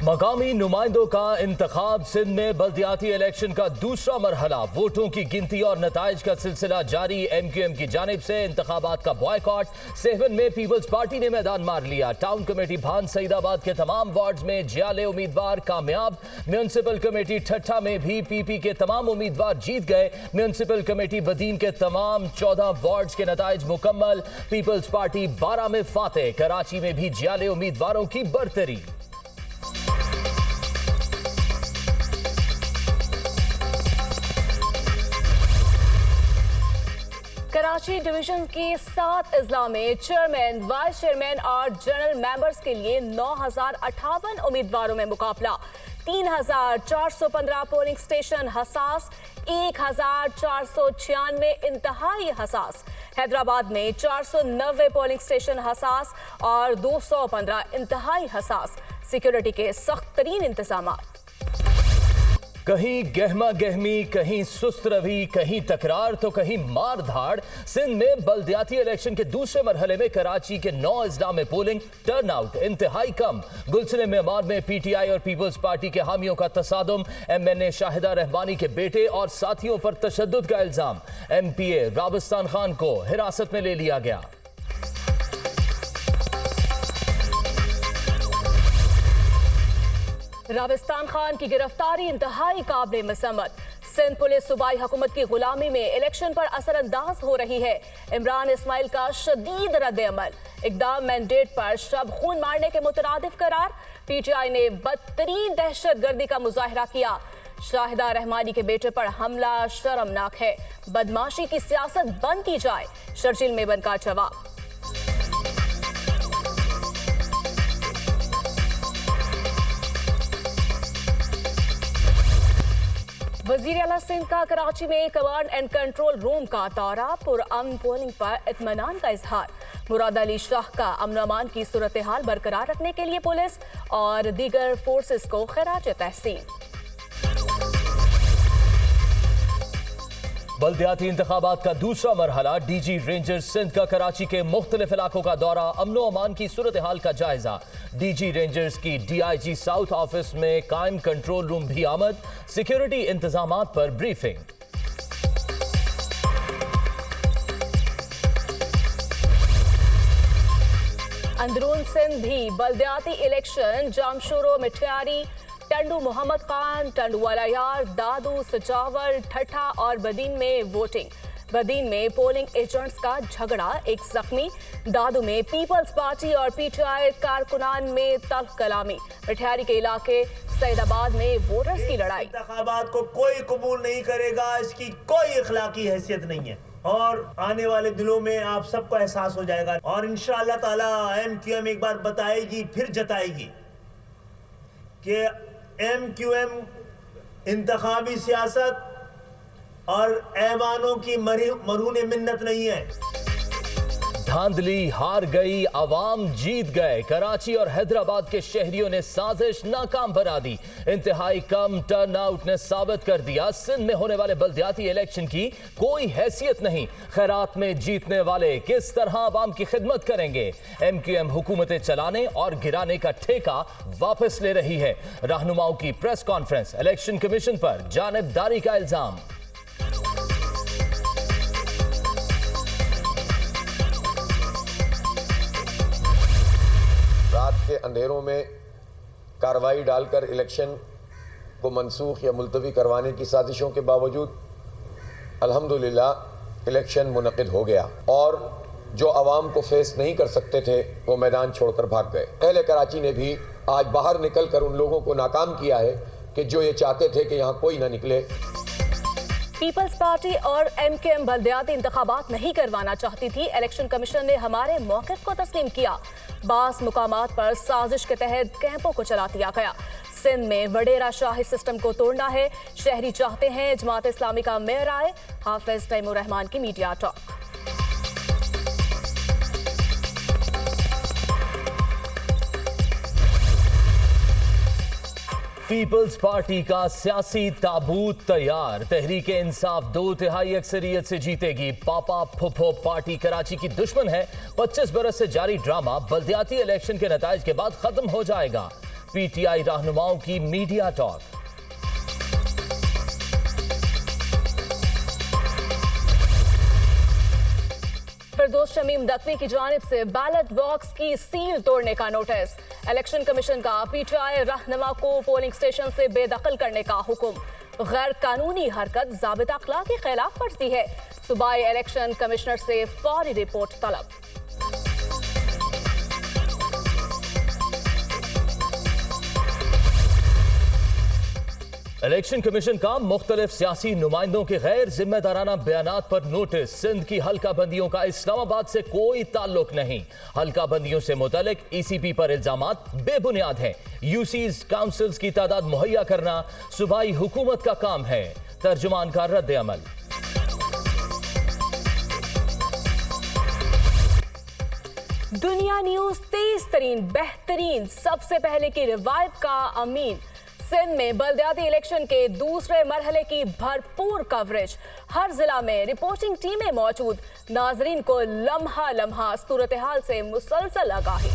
मकामी नुमाइंदों का इंतखाब। सिंध में बल्दियाती इलेक्शन का दूसरा मरहला, वोटों की गिनती और नताइज का सिलसिला जारी। MQM की जानिब से इंतखाबात का बॉयकॉट। सेवन में पीपल्स पार्टी ने मैदान मार लिया। टाउन कमेटी भान सईदाबाद के तमाम वार्ड्स में जियाले उम्मीदवार कामयाब। म्यूनसिपल कमेटी ठट्ठा में भी PP के तमाम उम्मीदवार जीत गए। म्यूनसिपल कमेटी बदीन के तमाम 14 वार्ड्स के नताइज मुकम्मल। पीपल्स पार्टी 12 में फाते। कराची में भी जियाले उम्मीदवारों की बरतरी। कराची डिवीजन की 7 अजला में चेयरमैन, वाइस चेयरमैन और जनरल मेंबर्स के लिए 9,058 उम्मीदवारों में मुकाबला। 3,415 पोलिंग स्टेशन हसास, 1,496 इंतहाई हसास। हैदराबाद में 490 पोलिंग स्टेशन हसास और 215 इंतहाई हसास। सिक्योरिटी के सख्त तरीन इंतजाम। कहीं गहमा गहमी, कहीं सुस्त रवि, कहीं तकरार तो कहीं मार धाड़। सिंध में बल्दियाती इलेक्शन के दूसरे मरहले में कराची के 9 अजला में पोलिंग टर्नआउट इंतहाई कम। गुलशन मेमार में PTI और पीपल्स पार्टी के हामियों का तसादुम। MNA शाहिदा रहमानी के बेटे और साथियों पर तशद्दुद का इल्जाम। MPA राबिस्तान खान को हिरासत में ले लिया गया। राबिस्तान खान की गिरफ्तारी इंतहाई काबिल मसम्मत। सिंध पुलिस सूबाई हुकूमत की गुलामी में इलेक्शन पर असरअंदाज हो रही है। इमरान इस्माइल का शदीद रद्द अमल। इकदाम मैंडेट पर शब खून मारने के मुतरादिफ करार। PTI ने बदतरीन दहशतगर्दी का मुजाहरा किया। शाहिदा रहमानी के बेटे पर हमला शर्मनाक है। बदमाशी की सियासत बंद की जाए, शर्जिल मेबन का जवाब। वजीर आला सिंध का कराची में कमांड एंड कंट्रोल रूम का दौरा। पुरअमन पोलिंग पर इत्मीनान का इजहार। मुराद अली शाह का अमन अमान की सूरत हाल बरकरार रखने के लिए पुलिस और दीगर फोर्सेस को खराज तहसीन। बल्दियाती इंतखाबात का दूसरा मरहला। DG रेंजर्स सिंध का कराची के मुख्तलिफ इलाकों का दौरा। अमनो अमान की सूरत हाल का जायजा। DG रेंजर्स की DIG साउथ ऑफिस में कायम कंट्रोल रूम भी आमद। सिक्योरिटी इंतजामात पर ब्रीफिंग। अंदरून सिंध भी बल्दियाती इलेक्शन। जामशोरो, मिठियारी, टंडू मोहम्मद खान, टंडू वालायार, दादू, सजावर, ठट्ठा और बदीन में वोटिंग। बदीन में पोलिंग एजेंट्स का झगड़ा, एक जख्मी। दादू में पीपल्स पार्टी और PTI कारकुनान में तल्ख कलामी। मिठियारी के इलाके सईदाबाद में वोटर्स की लड़ाई। इंतखाबात को कोई कबूल नहीं करेगा, इसकी कोई इखलाकी हैसियत नहीं है और आने वाले दिनों में आप सबको एहसास हो जाएगा और इंशाअल्लाह ताला MQM एक बार बताएगी फिर जताएगी कि MQM इंतखाबी सियासत और ऐवानों की मरहून मिन्नत नहीं है। धांधली हार गई, अवाम जीत गए। कराची और हैदराबाद के शहरियों ने साजिश नाकाम बना दी। इंतहाई कम टर्नआउट ने साबित कर दिया सिंध में होने वाले बल्दियाती इलेक्शन की कोई हैसियत नहीं। खैरात में जीतने वाले किस तरह अवाम की खिदमत करेंगे। MQM हुकूमतें चलाने और गिराने का ठेका वापस ले रही है। रहनुमाओं की प्रेस कॉन्फ्रेंस। इलेक्शन कमीशन पर जानिबदारी का इल्जाम। रात के अंधेरों में कार्रवाई डालकर इलेक्शन को मनसूख या मुलतवी करवाने की साजिशों के बावजूद अल्हम्दुलिल्लाह इलेक्शन मुनक़िद हो गया और जो अवाम को फेस नहीं कर सकते थे वो मैदान छोड़कर भाग गए। अहले कराची ने भी आज बाहर निकलकर उन लोगों को नाकाम किया है कि जो ये चाहते थे कि यहाँ कोई ना निकले। पीपल्स पार्टी और MQM बल्दियाती इंतखाबात नहीं करवाना चाहती थी। इलेक्शन कमीशन ने हमारे मौक़िफ़ को तस्लीम किया। बास मुकामात पर साजिश के तहत कैंपों को चला दिया गया। सिंध में वडेरा शाही सिस्टम को तोड़ना है। शहरी चाहते हैं जमात इस्लामी का मेयर आए। हाफिज तैमूर रहमान की मीडिया टॉक। पीपल्स पार्टी का सियासी ताबूत तैयार। तहरीक इंसाफ 2/3 अक्सरियत से जीतेगी। पापा फुफो पार्टी कराची की दुश्मन है। 25 बरस से जारी ड्रामा बल्दियाती इलेक्शन के नताइज के बाद खत्म हो जाएगा। पीटीआई रहनुमाओं की मीडिया टॉक। फिरदौस शमीम नकवी की जानिब से बैलेट बॉक्स की सील तोड़ने का नोटिस। इलेक्शन कमीशन का पीटीआई रहनुमा को पोलिंग स्टेशन से बेदखल करने का हुक्म। गैर कानूनी हरकत ज़ाबिता अखलाक के खिलाफ वर्जी है। सूबाई इलेक्शन कमिश्नर से फौरी रिपोर्ट तलब। इलेक्शन कमीशन का मुख्तलिफ सियासी नुमाइंदों के गैर जिम्मेदाराना बयानात पर नोटिस। सिंध की हल्का बंदियों का इस्लामाबाद से कोई ताल्लुक नहीं। हल्का बंदियों से मुतल्लिक ईसीपी पर इल्जामात बेबुनियाद हैं। यूसीज काउंसिल्स की तादाद मुहैया करना सूबाई हुकूमत का काम है। तर्जुमान का रद्द अमल। दुनिया न्यूज तेज तरीन बेहतरीन सबसे पहले की रिवायत का अमीन। सिंध में बल्दियाती इलेक्शन के दूसरे मरहले की भरपूर कवरेज। हर जिला में रिपोर्टिंग टीमें मौजूद। नाजरीन को लम्हा लम्हा सूरत हाल से मुसलसल आगाही।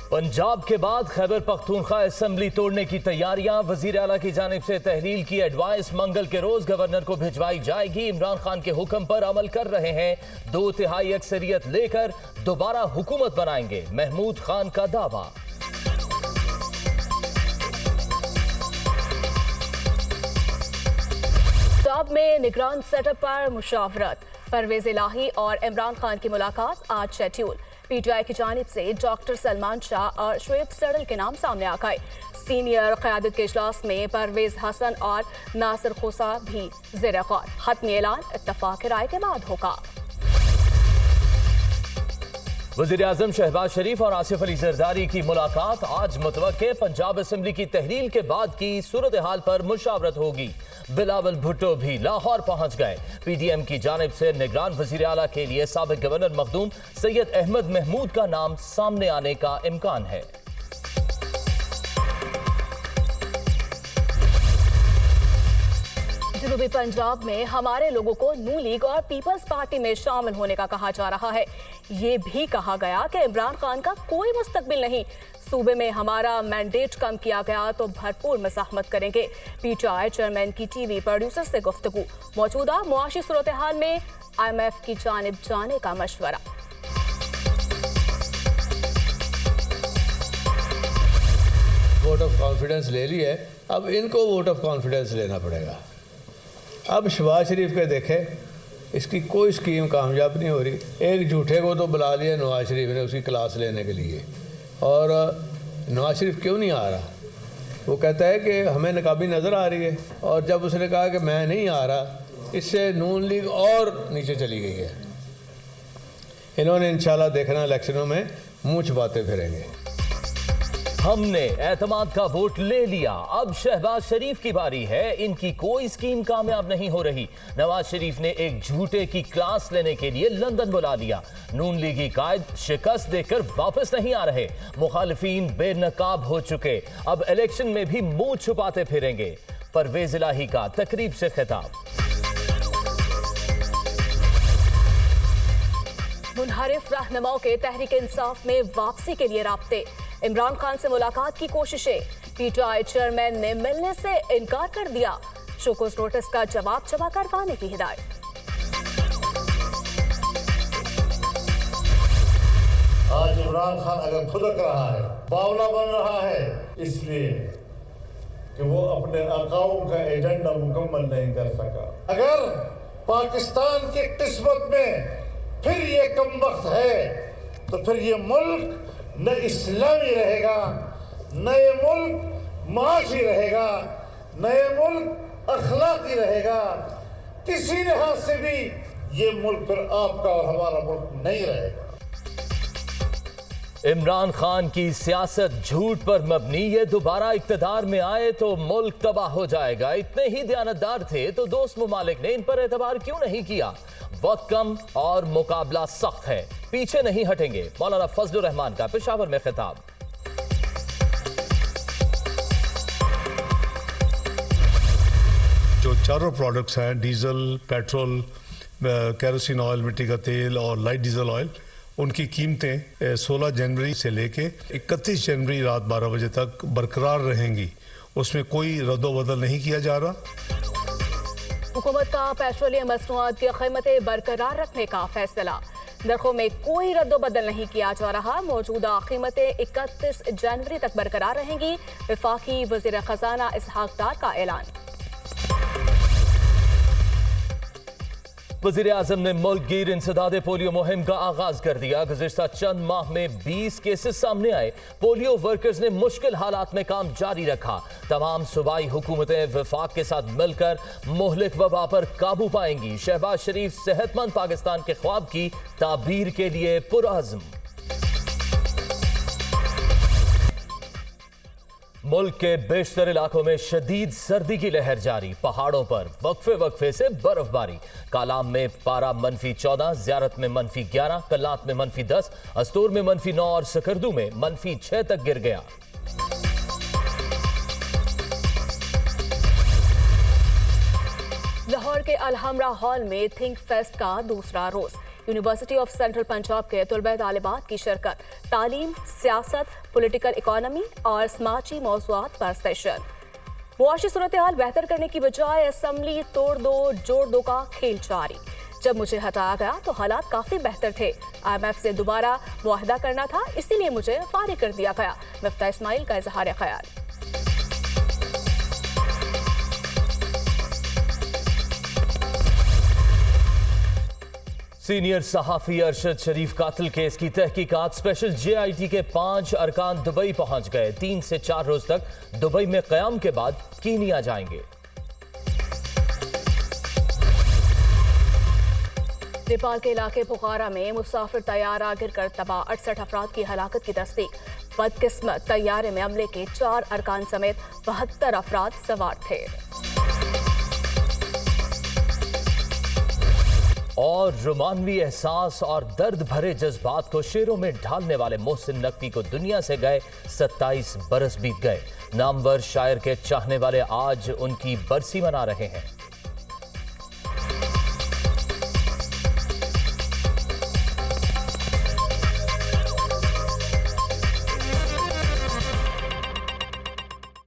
पंजाब के बाद खैबर पख्तूनख्वा असेंबली तोड़ने की तैयारियां। वजीर आला की जानिब से तहलील की एडवाइस मंगल के रोज गवर्नर को भिजवाई जाएगी। इमरान खान के हुक्म पर अमल कर रहे हैं। 2/3 अक्सरियत लेकर दोबारा हुकूमत बनाएंगे, महमूद खान का दावा। पंजाब में निगरान सेटअप पर मुशावरत। परवेज इलाही और इमरान खान की मुलाकात आज शेड्यूल। पीटीआई की जानिब से डॉक्टर सलमान शाह और शुएब सड़ल के नाम सामने आ गए। सीनियर क़यादत के इजलास में परवेज हसन और नासिर खोसा भी ज़ेर गौर। हतमी ऐलान इत्तफाक राय के बाद होगा। वज़ीर आज़म शहबाज शरीफ और आसिफ अली जरदारी की मुलाकात आज मुतवक्के। पंजाब असेंबली की तहलील के बाद की सूरत हाल पर मुशावरत होगी। बिलावल भुट्टो भी लाहौर पहुंच गए। पीडीएम की जानिब से निगरान वज़ीर आला के लिए साबिक गवर्नर मखदूम सैयद अहमद महमूद का नाम सामने आने का इम्कान है। जनूबी पंजाब में हमारे लोगों को नू लीग और पीपल्स पार्टी में शामिल होने का कहा जा रहा है। ये भी कहा गया कि इमरान खान का कोई मुस्तकबिल नहीं। सूबे में हमारा मैंडेट कम किया गया तो भरपूर मज़ाहमत करेंगे। पीटीआई चेयरमैन की टीवी प्रोड्यूसर से गुफ्तगू। मौजूदा मुआशी सूरत हाल में IMF की जानिब जाने का मशवरा। वोट ऑफ कॉन्फिडेंस ले ली है, अब इनको वोट ऑफ कॉन्फिडेंस लेना पड़ेगा। अब शहबाज शरीफ के देखें, इसकी कोई स्कीम कामयाब नहीं हो रही। एक झूठे को तो बुला लिया नवाज शरीफ ने उसकी क्लास लेने के लिए, और नवाज शरीफ क्यों नहीं आ रहा? वो कहता है कि हमें नकाबी नज़र आ रही है, और जब उसने कहा कि मैं नहीं आ रहा, इससे नून लीग और नीचे चली गई है। इन्होंने इंशाल्लाह देखना इलेक्शनों में मुँह छुपाते फिरेंगे। हमने एतमाद का वोट ले लिया, अब शहबाज शरीफ की बारी है। इनकी कोई स्कीम कामयाब नहीं हो रही। नवाज शरीफ ने एक झूठे की क्लास लेने के लिए लंदन बुला लिया। नून लीगी कायद शिकस्त देकर वापस नहीं आ रहे। मुखालिफीन बेनकाब हो चुके, अब इलेक्शन में भी मुंह छुपाते फिरेंगे। परवेज इलाही का तकरीब से खिताब। मुनहरिफ रहनुमाओं के तहरीक इंसाफ में वापसी के लिए राब्ते। इमरान खान से मुलाकात की कोशिशें। पीटीआई चेयरमैन ने मिलने से इनकार कर दिया। शोकोस नोटिस का जवाब जमा करवाने की हिदायत। आज इमरान खान अगर खुदक रहा है, बावला बन रहा है, इसलिए कि वो अपने अकाओं का एजेंडा मुकम्मल नहीं कर सका। अगर पाकिस्तान की किस्मत में फिर ये कमबख्त है तो फिर ये मुल्क न इस्लामी रहेगा, न ये मुल्क माशी रहेगा, न ये मुल्क अखलाकी रहेगा। किसी लिहाज से भी ये मुल्क फिर आपका और हमारा मुल्क नहीं रहेगा। इमरान खान की सियासत झूठ पर मबनी। ये दोबारा इक्तदार में आए तो मुल्क तबाह हो जाएगा। इतने ही दयानतदार थे तो दोस्त मुमालिक ने इन पर एतबार क्यों नहीं किया? वक्त कम और मुकाबला सख्त है, पीछे नहीं हटेंगे। मौलाना फजलुर रहमान का पेशावर में खिताब। जो चारों प्रोडक्ट्स हैं, डीजल, पेट्रोल, केरोसिन ऑयल, मिट्टी का तेल और लाइट डीजल ऑयल, उनकी कीमतें 16 जनवरी से लेके 31 जनवरी रात 12 बजे तक बरकरार रहेंगी। उसमें कोई रद्दोबदल नहीं किया जा रहा। हुकूमत का पेट्रोलियम मसनूआत की कीमतें बरकरार रखने का फैसला। नरखों में कोई रद्दोबदल नहीं किया जा रहा। मौजूदा कीमतें 31 जनवरी तक बरकरार रहेंगी। वफाकी वज़ीर खजाना इसहाक डार का ऐलान। वज़ीर आज़म ने मुल्क गिर इंसदाद पोलियो मुहिम का आगाज कर दिया। गुज़िश्ता चंद माह में 20 केसेस सामने आए। पोलियो वर्कर्स ने मुश्किल हालात में काम जारी रखा। तमाम सूबाई हुकूमतें वफाक के साथ मिलकर मुहलिक वबा पर काबू पाएंगी। शहबाज शरीफ सेहतमंद पाकिस्तान के ख्वाब की ताबीर के लिए पुरअज़्म। मुल्क के बेशतर इलाकों में शदीद सर्दी की लहर जारी। पहाड़ों पर वक्फे वक्फे से बर्फबारी। कालाम में पारा -14, ज़ियारत में -11, कल्लात में -10, अस्तूर में -9 और सकरदू में -6 तक गिर गया। लाहौर के अलहमरा हॉल में थिंक फेस्ट का दूसरा रोज। यूनिवर्सिटी ऑफ सेंट्रल पंजाब के तलबा तालिबात की शिरकत। तालीम, सियासत, पॉलिटिकल इकोनॉमी और समाजी मौज़ूआत पर सेशन। मुआशी सूरत हाल बेहतर करने की बजाय असम्बली तोड़ दो जोड़ दो का खेल जारी। जब मुझे हटाया गया तो हालात काफ़ी बेहतर थे। IMF से दोबारा मुआहदा करना था, इसीलिए मुझे फारिग कर दिया गया। मिफ्ता इस्माइल का इजहार ख्याल। सीनियर सहाफ़ी अरशद शरीफ कातिल केस की तहकीकात। स्पेशल JIT के 5 अरकान दुबई पहुंच गए। 3 से 4 रोज तक दुबई में क़याम के बाद कीनिया जाएंगे। नेपाल के इलाके पुखारा में मुसाफिर तैयारा गिरकर तबाह। 68 अफराद की हलाकत की तस्दीक। बदकिस्मत तैयारे में अमले के 4 अरकान समेत 72 अफराद सवार थे। और रोमानवी एहसास और दर्द भरे जज्बात को शेरों में ढालने वाले मोहसिन नकवी को दुनिया से गए 27 बरस बीत गए। नामवर शायर के चाहने वाले आज उनकी बरसी मना रहे हैं।